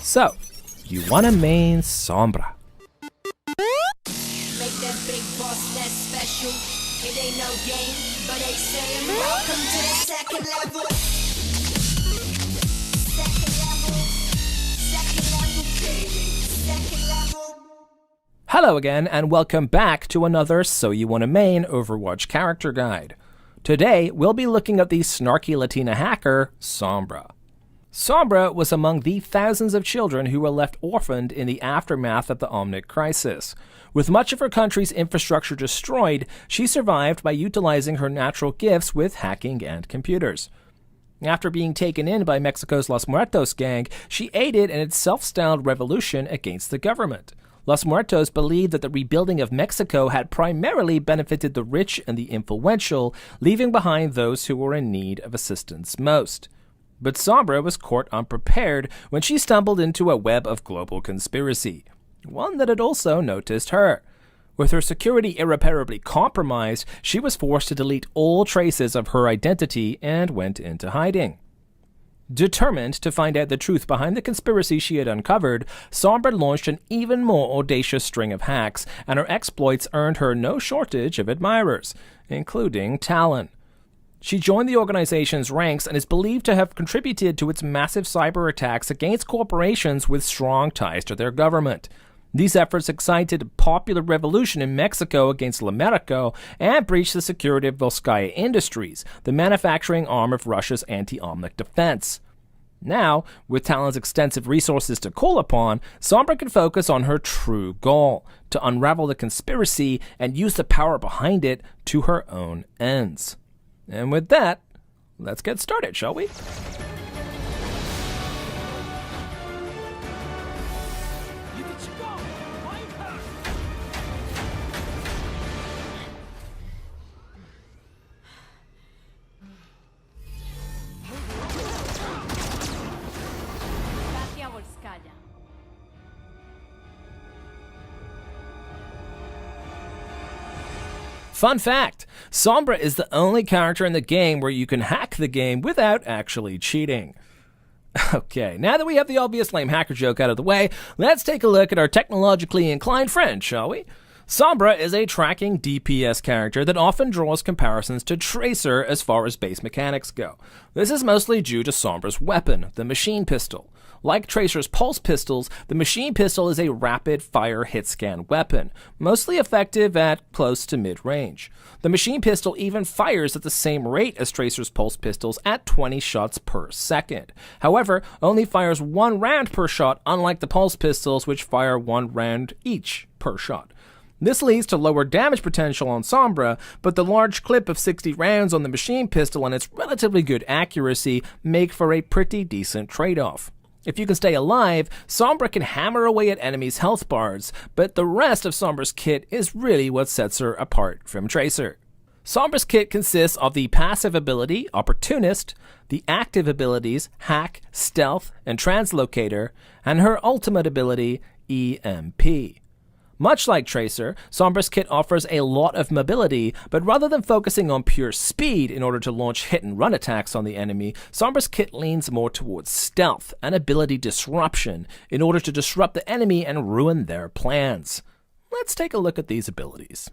So, you want to main Sombra. Make that big boss less special. It ain't no game, but they saying welcome to the second level. Second level, baby. Second level. Hello again, and welcome back to another So You Want to Main Overwatch Character Guide. Today, we'll be looking at the snarky Latina hacker, Sombra. Sombra was among the thousands of children who were left orphaned in the aftermath of the Omnic crisis. With much of her country's infrastructure destroyed, she survived by utilizing her natural gifts with hacking and computers. After being taken in by Mexico's Los Muertos gang, she aided in its self-styled revolution against the government. Los Muertos believed that the rebuilding of Mexico had primarily benefited the rich and the influential, leaving behind those who were in need of assistance most. But Sombra was caught unprepared when she stumbled into a web of global conspiracy, one that had also noticed her. With her security irreparably compromised, she was forced to delete all traces of her identity and went into hiding. Determined to find out the truth behind the conspiracy she had uncovered, Sombra launched an even more audacious string of hacks, and her exploits earned her no shortage of admirers, including Talon. She joined the organization's ranks and is believed to have contributed to its massive cyber attacks against corporations with strong ties to their government. These efforts excited a popular revolution in Mexico against La America and breached the security of Volskaya Industries, the manufacturing arm of Russia's anti-Omnic defense. Now, with Talon's extensive resources to call upon, Sombra can focus on her true goal, to unravel the conspiracy and use the power behind it to her own ends. And with that, let's get started, shall we? Fun fact, Sombra is the only character in the game where you can hack the game without actually cheating. Okay, now that we have the obvious lame hacker joke out of the way, let's take a look at our technologically inclined friend, shall we? Sombra is a tracking DPS character that often draws comparisons to Tracer as far as base mechanics go. This is mostly due to Sombra's weapon, the machine pistol. Like Tracer's pulse pistols, the machine pistol is a rapid-fire hit-scan weapon, mostly effective at close to mid-range. The machine pistol even fires at the same rate as Tracer's pulse pistols at 20 shots per second. However, only fires 1 round per shot, unlike the pulse pistols, which fire 1 round each per shot. This leads to lower damage potential on Sombra, but the large clip of 60 rounds on the machine pistol and its relatively good accuracy make for a pretty decent trade-off. If you can stay alive, Sombra can hammer away at enemies' health bars, but the rest of Sombra's kit is really what sets her apart from Tracer. Sombra's kit consists of the passive ability, Opportunist, the active abilities, Hack, Stealth, and Translocator, and her ultimate ability, EMP. Much like Tracer, Sombra's kit offers a lot of mobility, but rather than focusing on pure speed in order to launch hit-and-run attacks on the enemy, Sombra's kit leans more towards stealth and ability disruption in order to disrupt the enemy and ruin their plans. Let's take a look at these abilities.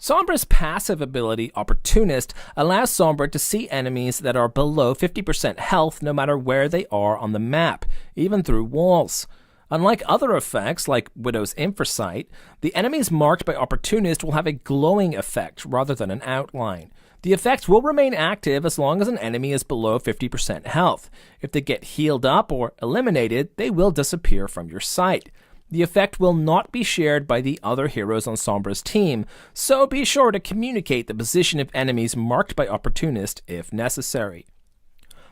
Sombra's passive ability, Opportunist, allows Sombra to see enemies that are below 50% health no matter where they are on the map, even through walls. Unlike other effects like Widow's Infrasight, the enemies marked by Opportunist will have a glowing effect rather than an outline. The effect will remain active as long as an enemy is below 50% health. If they get healed up or eliminated, they will disappear from your sight. The effect will not be shared by the other heroes on Sombra's team, so be sure to communicate the position of enemies marked by Opportunist if necessary.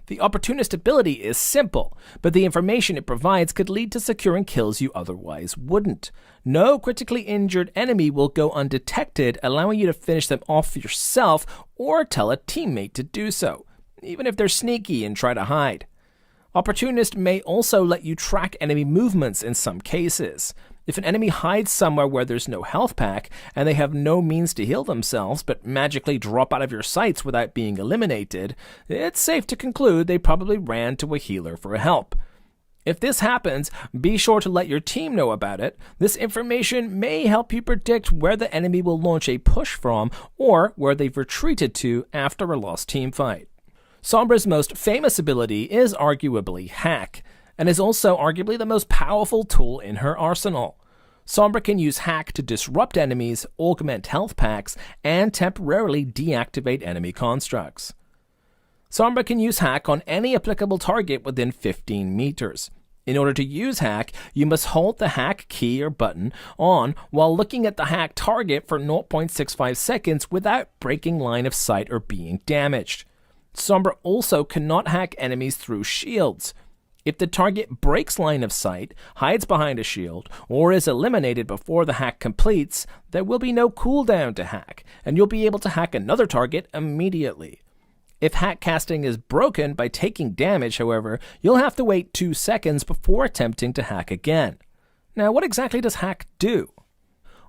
The Opportunist ability is simple, but the information it provides could lead to securing kills you otherwise wouldn't. No critically injured enemy will go undetected, allowing you to finish them off yourself or tell a teammate to do so, even if they're sneaky and try to hide. Opportunist may also let you track enemy movements in some cases. If an enemy hides somewhere where there's no health pack, and they have no means to heal themselves but magically drop out of your sights without being eliminated, it's safe to conclude they probably ran to a healer for help. If this happens, be sure to let your team know about it. This information may help you predict where the enemy will launch a push from or where they've retreated to after a lost team fight. Sombra's most famous ability is arguably Hack, and is also arguably the most powerful tool in her arsenal. Sombra can use Hack to disrupt enemies, augment health packs, and temporarily deactivate enemy constructs. Sombra can use Hack on any applicable target within 15 meters. In order to use Hack, you must hold the Hack key or button on while looking at the Hack target for 0.65 seconds without breaking line of sight or being damaged. Sombra also cannot hack enemies through shields. If the target breaks line of sight, hides behind a shield, or is eliminated before the hack completes, there will be no cooldown to hack, and you'll be able to hack another target immediately. If hack casting is broken by taking damage, however, you'll have to wait 2 seconds before attempting to hack again. Now, what exactly does hack do?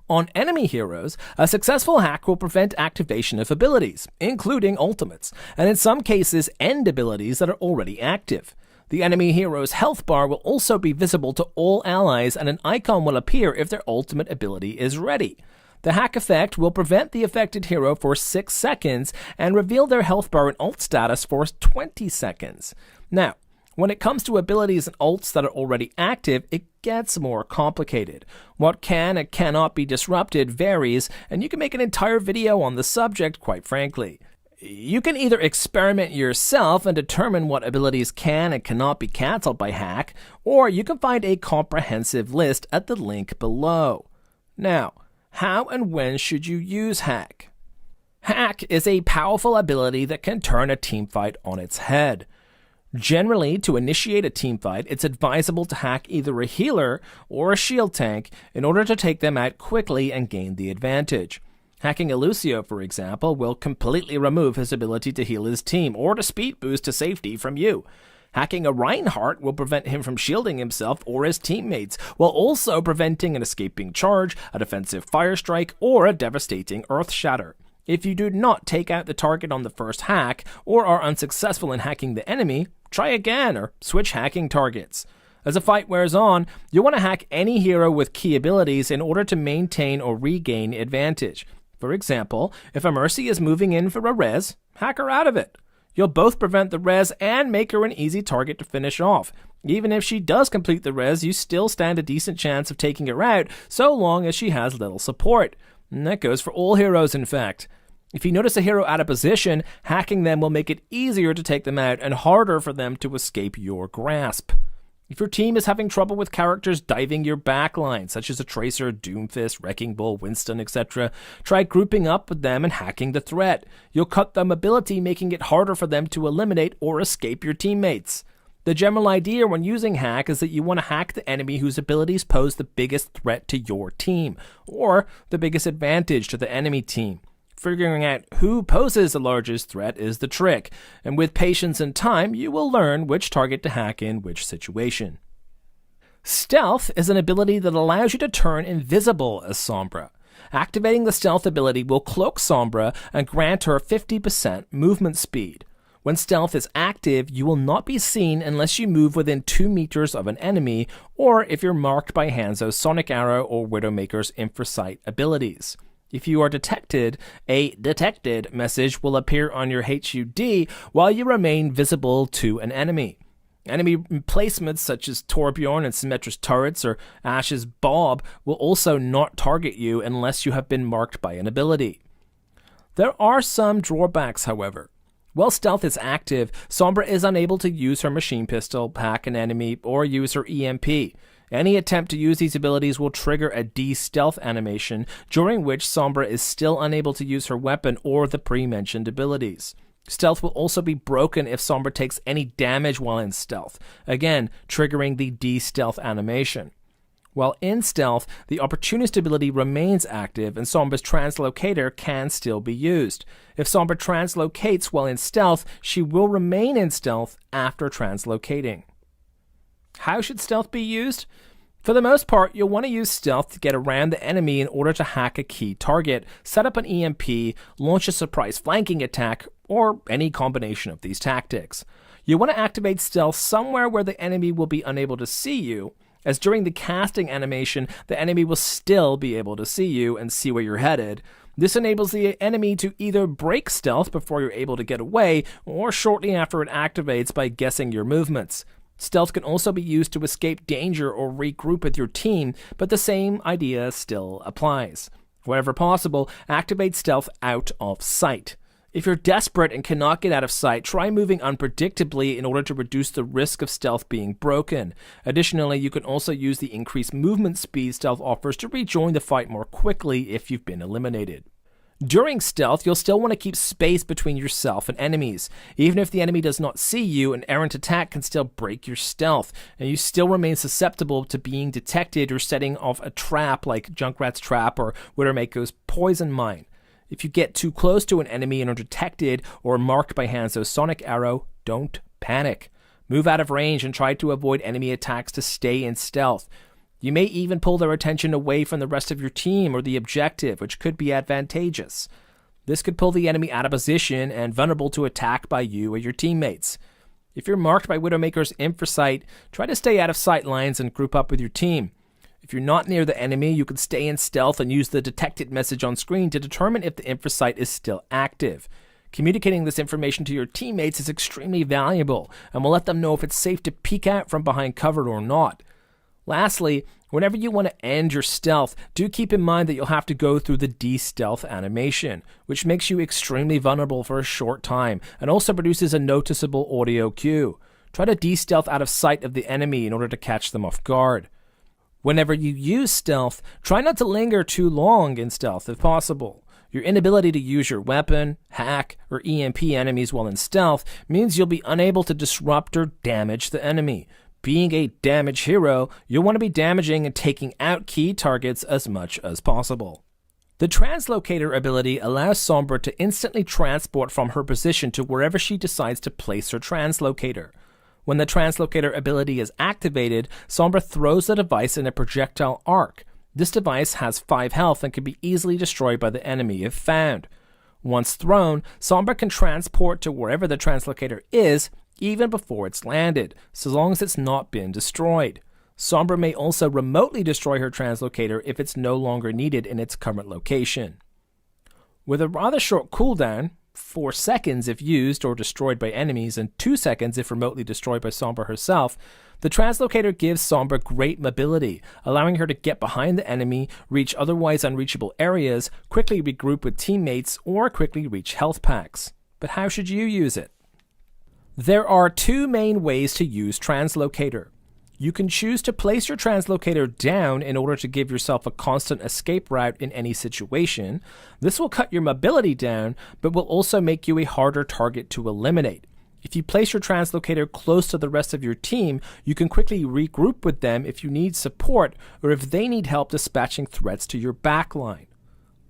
On enemy heroes, a successful hack will prevent activation of abilities, including ultimates, and in some cases end abilities that are already active. The enemy hero's health bar will also be visible to all allies, and an icon will appear if their ultimate ability is ready. The hack effect will prevent the affected hero for 6 seconds and reveal their health bar and ult status for 20 seconds. Now, when it comes to abilities and ults that are already active, it gets more complicated. What can and cannot be disrupted varies, and you can make an entire video on the subject, quite frankly. You can either experiment yourself and determine what abilities can and cannot be cancelled by hack, or you can find a comprehensive list at the link below. Now, how and when should you use hack? Hack is a powerful ability that can turn a teamfight on its head. Generally, to initiate a teamfight, it's advisable to hack either a healer or a shield tank in order to take them out quickly and gain the advantage. Hacking a Lucio, for example, will completely remove his ability to heal his team or to speed boost to safety from you. Hacking a Reinhardt will prevent him from shielding himself or his teammates, while also preventing an escaping charge, a defensive fire strike, or a devastating earth shatter. If you do not take out the target on the first hack, or are unsuccessful in hacking the enemy, try again or switch hacking targets. As the fight wears on, you'll want to hack any hero with key abilities in order to maintain or regain advantage. For example, if a Mercy is moving in for a res, hack her out of it. You'll both prevent the res and make her an easy target to finish off. Even if she does complete the res, you still stand a decent chance of taking her out, so long as she has little support. And that goes for all heroes, in fact. If you notice a hero out of position, hacking them will make it easier to take them out and harder for them to escape your grasp. If your team is having trouble with characters diving your backline, such as a Tracer, Doomfist, Wrecking Ball, Winston, etc., try grouping up with them and hacking the threat. You'll cut their mobility, making it harder for them to eliminate or escape your teammates. The general idea when using hack is that you want to hack the enemy whose abilities pose the biggest threat to your team, or the biggest advantage to the enemy team. Figuring out who poses the largest threat is the trick, and with patience and time, you will learn which target to hack in which situation. Stealth is an ability that allows you to turn invisible as Sombra. Activating the stealth ability will cloak Sombra and grant her 50% movement speed. When stealth is active, you will not be seen unless you move within 2 meters of an enemy, or if you're marked by Hanzo's Sonic Arrow or Widowmaker's Infrasight abilities. If you are detected, a detected message will appear on your HUD while you remain visible to an enemy. Enemy placements such as Torbjorn and Symmetra's turrets or Ash's Bob will also not target you unless you have been marked by an ability. There are some drawbacks, however. While stealth is active, Sombra is unable to use her machine pistol, hack an enemy, or use her EMP. Any attempt to use these abilities will trigger a de-stealth animation, during which Sombra is still unable to use her weapon or the pre-mentioned abilities. Stealth will also be broken if Sombra takes any damage while in stealth, again triggering the de-stealth animation. While in stealth, the Opportunist ability remains active and Sombra's Translocator can still be used. If Sombra translocates while in stealth, she will remain in stealth after translocating. How should stealth be used? For the most part, you'll want to use stealth to get around the enemy in order to hack a key target, set up an EMP, launch a surprise flanking attack, or any combination of these tactics. You want to activate stealth somewhere where the enemy will be unable to see you, as during the casting animation, the enemy will still be able to see you and see where you're headed. This enables the enemy to either break stealth before you're able to get away, or shortly after it activates by guessing your movements. Stealth can also be used to escape danger or regroup with your team, but the same idea still applies. Wherever possible, activate stealth out of sight. If you're desperate and cannot get out of sight, try moving unpredictably in order to reduce the risk of stealth being broken. Additionally, you can also use the increased movement speed stealth offers to rejoin the fight more quickly if you've been eliminated. During stealth, you'll still want to keep space between yourself and enemies. Even if the enemy does not see you, an errant attack can still break your stealth, and you still remain susceptible to being detected or setting off a trap like Junkrat's trap or Widowmaker's poison mine. If you get too close to an enemy and are detected or marked by Hanzo's sonic arrow, don't panic. Move out of range and try to avoid enemy attacks to stay in stealth. You may even pull their attention away from the rest of your team or the objective, which could be advantageous. This could pull the enemy out of position and vulnerable to attack by you or your teammates. If you're marked by Widowmaker's infrasight, try to stay out of sight lines and group up with your team. If you're not near the enemy, you can stay in stealth and use the detected message on screen to determine if the infrasight is still active. Communicating this information to your teammates is extremely valuable and will let them know if it's safe to peek out from behind cover or not. Lastly, whenever you want to end your stealth, do keep in mind that you'll have to go through the de-stealth animation, which makes you extremely vulnerable for a short time and also produces a noticeable audio cue. Try to de-stealth out of sight of the enemy in order to catch them off guard. Whenever you use stealth, try not to linger too long in stealth if possible. Your inability to use your weapon, hack, or EMP enemies while in stealth means you'll be unable to disrupt or damage the enemy. Being a damage hero, you'll want to be damaging and taking out key targets as much as possible. The Translocator ability allows Sombra to instantly transport from her position to wherever she decides to place her Translocator. When the Translocator ability is activated, Sombra throws the device in a projectile arc. This device has 5 health and can be easily destroyed by the enemy if found. Once thrown, Sombra can transport to wherever the Translocator is, even before it's landed, so long as it's not been destroyed. Sombra may also remotely destroy her Translocator if it's no longer needed in its current location. With a rather short cooldown, 4 seconds if used or destroyed by enemies and 2 seconds if remotely destroyed by Sombra herself, the Translocator gives Sombra great mobility, allowing her to get behind the enemy, reach otherwise unreachable areas, quickly regroup with teammates, or quickly reach health packs. But how should you use it? There are 2 main ways to use Translocator. You can choose to place your Translocator down in order to give yourself a constant escape route in any situation. This will cut your mobility down, but will also make you a harder target to eliminate. If you place your Translocator close to the rest of your team, you can quickly regroup with them if you need support or if they need help dispatching threats to your backline.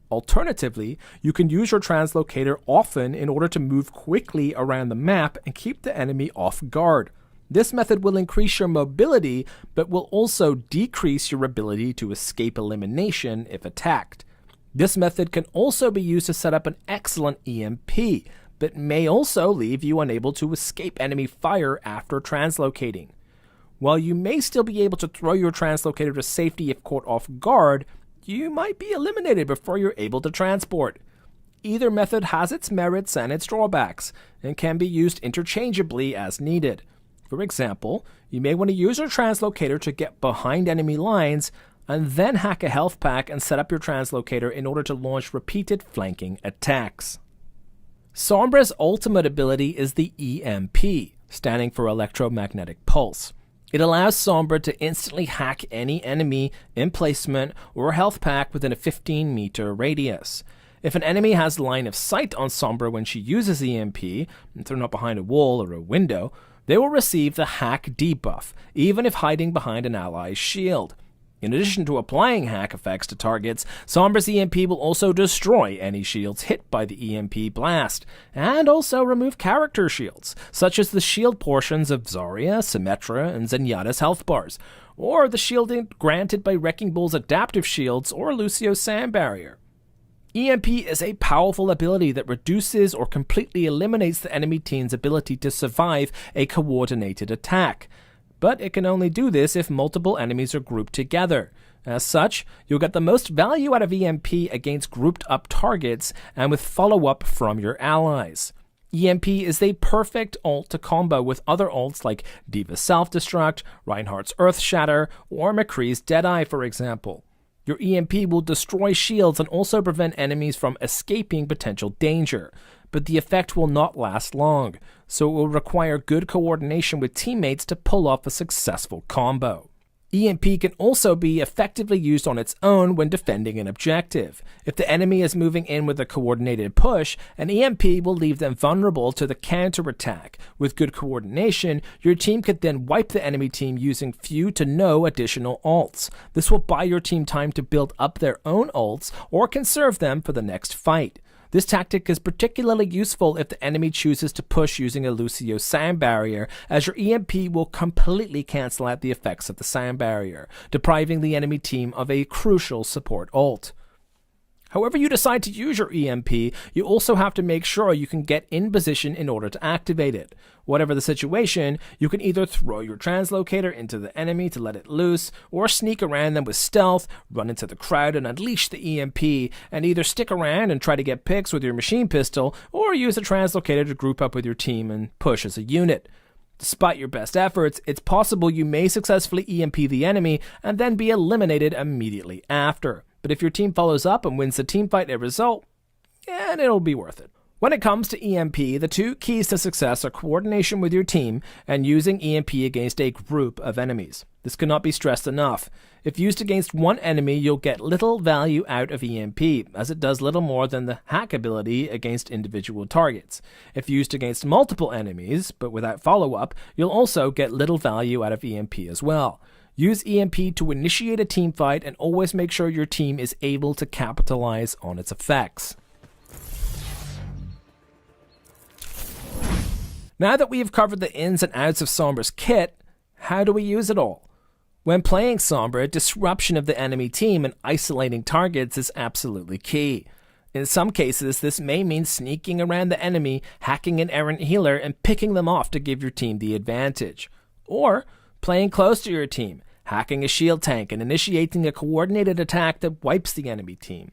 Alternatively, you can use your Translocator often in order to move quickly around the map and keep the enemy off guard. This method will increase your mobility, but will also decrease your ability to escape elimination if attacked. This method can also be used to set up an excellent EMP, but may also leave you unable to escape enemy fire after translocating. While you may still be able to throw your Translocator to safety if caught off guard, you might be eliminated before you're able to transport. Either method has its merits and its drawbacks, and can be used interchangeably as needed. For example, you may want to use your Translocator to get behind enemy lines, and then hack a health pack and set up your Translocator in order to launch repeated flanking attacks. Sombra's ultimate ability is the EMP, standing for Electromagnetic Pulse. It allows Sombra to instantly hack any enemy, emplacement, or health pack within a 15-meter radius. If an enemy has line of sight on Sombra when she uses EMP, if they're not behind a wall or a window, they will receive the hack debuff, even if hiding behind an ally's shield. In addition to applying hack effects to targets, Sombra's EMP will also destroy any shields hit by the EMP blast, and also remove character shields, such as the shield portions of Zarya, Symmetra, and Zenyatta's health bars, or the shielding granted by Wrecking Ball's adaptive shields or Lucio's sand barrier. EMP is a powerful ability that reduces or completely eliminates the enemy team's ability to survive a coordinated attack. But it can only do this if multiple enemies are grouped together. As such, you'll get the most value out of EMP against grouped up targets and with follow-up from your allies. EMP is the perfect ult to combo with other ults like Diva's Self-Destruct, Reinhardt's Earth Shatter, or McCree's Deadeye, for example. Your EMP will destroy shields and also prevent enemies from escaping potential danger, but the effect will not last long, so it will require good coordination with teammates to pull off a successful combo. EMP can also be effectively used on its own when defending an objective. If the enemy is moving in with a coordinated push, an EMP will leave them vulnerable to the counterattack. With good coordination, your team could then wipe the enemy team using few to no additional ults. This will buy your team time to build up their own ults or conserve them for the next fight. This tactic is particularly useful if the enemy chooses to push using a Lucio sand barrier, as your EMP will completely cancel out the effects of the sand barrier, depriving the enemy team of a crucial support ult. However you decide to use your EMP, you also have to make sure you can get in position in order to activate it. Whatever the situation, you can either throw your Translocator into the enemy to let it loose, or sneak around them with stealth, run into the crowd and unleash the EMP, and either stick around and try to get picks with your machine pistol, or use a Translocator to group up with your team and push as a unit. Despite your best efforts, it's possible you may successfully EMP the enemy and then be eliminated immediately after. But if your team follows up and wins the teamfight as a result, it'll be worth it. When it comes to EMP, the two keys to success are coordination with your team and using EMP against a group of enemies. This cannot be stressed enough. If used against one enemy, you'll get little value out of EMP, as it does little more than the hack ability against individual targets. If used against multiple enemies, but without follow-up, you'll also get little value out of EMP as well. Use EMP to initiate a teamfight and always make sure your team is able to capitalize on its effects. Now that we have covered the ins and outs of Sombra's kit, how do we use it all? When playing Sombra, disruption of the enemy team and isolating targets is absolutely key. In some cases, this may mean sneaking around the enemy, hacking an errant healer, and picking them off to give your team the advantage. Or playing close to your team, hacking a shield tank and initiating a coordinated attack that wipes the enemy team.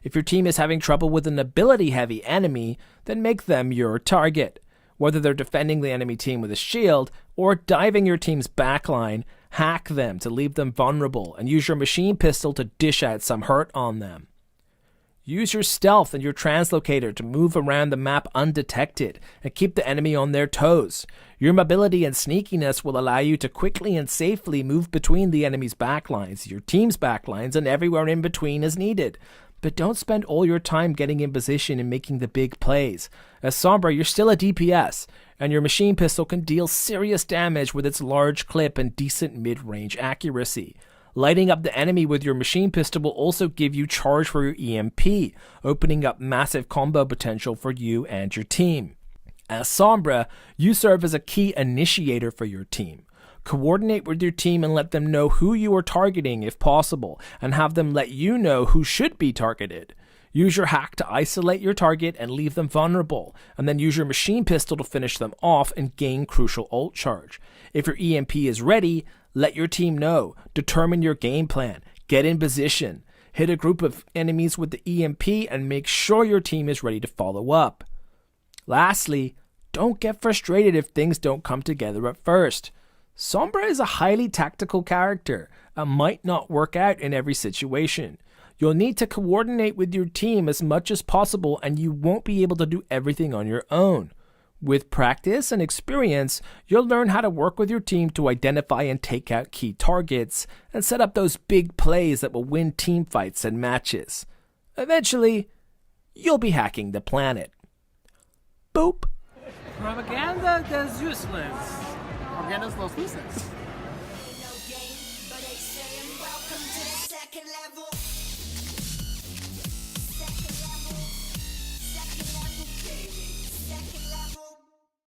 If your team is having trouble with an ability-heavy enemy, then make them your target. Whether they're defending the enemy team with a shield or diving your team's backline, hack them to leave them vulnerable and use your machine pistol to dish out some hurt on them. Use your stealth and your Translocator to move around the map undetected and keep the enemy on their toes. Your mobility and sneakiness will allow you to quickly and safely move between the enemy's backlines, your team's backlines, and everywhere in between as needed. But don't spend all your time getting in position and making the big plays. As Sombra, you're still a DPS, and your machine pistol can deal serious damage with its large clip and decent mid-range accuracy. Lighting up the enemy with your machine pistol will also give you charge for your EMP, opening up massive combo potential for you and your team. As Sombra, you serve as a key initiator for your team. Coordinate with your team and let them know who you are targeting if possible, and have them let you know who should be targeted. Use your hack to isolate your target and leave them vulnerable, and then use your machine pistol to finish them off and gain crucial ult charge. If your EMP is ready, let your team know. Determine your game plan. Get in position. Hit a group of enemies with the EMP and make sure your team is ready to follow up. Lastly, don't get frustrated if things don't come together at first. Sombra is a highly tactical character and might not work out in every situation. You'll need to coordinate with your team as much as possible, and you won't be able to do everything on your own. With practice and experience, you'll learn how to work with your team to identify and take out key targets and set up those big plays that will win team fights and matches. Eventually, you'll be hacking the planet. Boop. Propaganda is useless. Propaganda is los luces.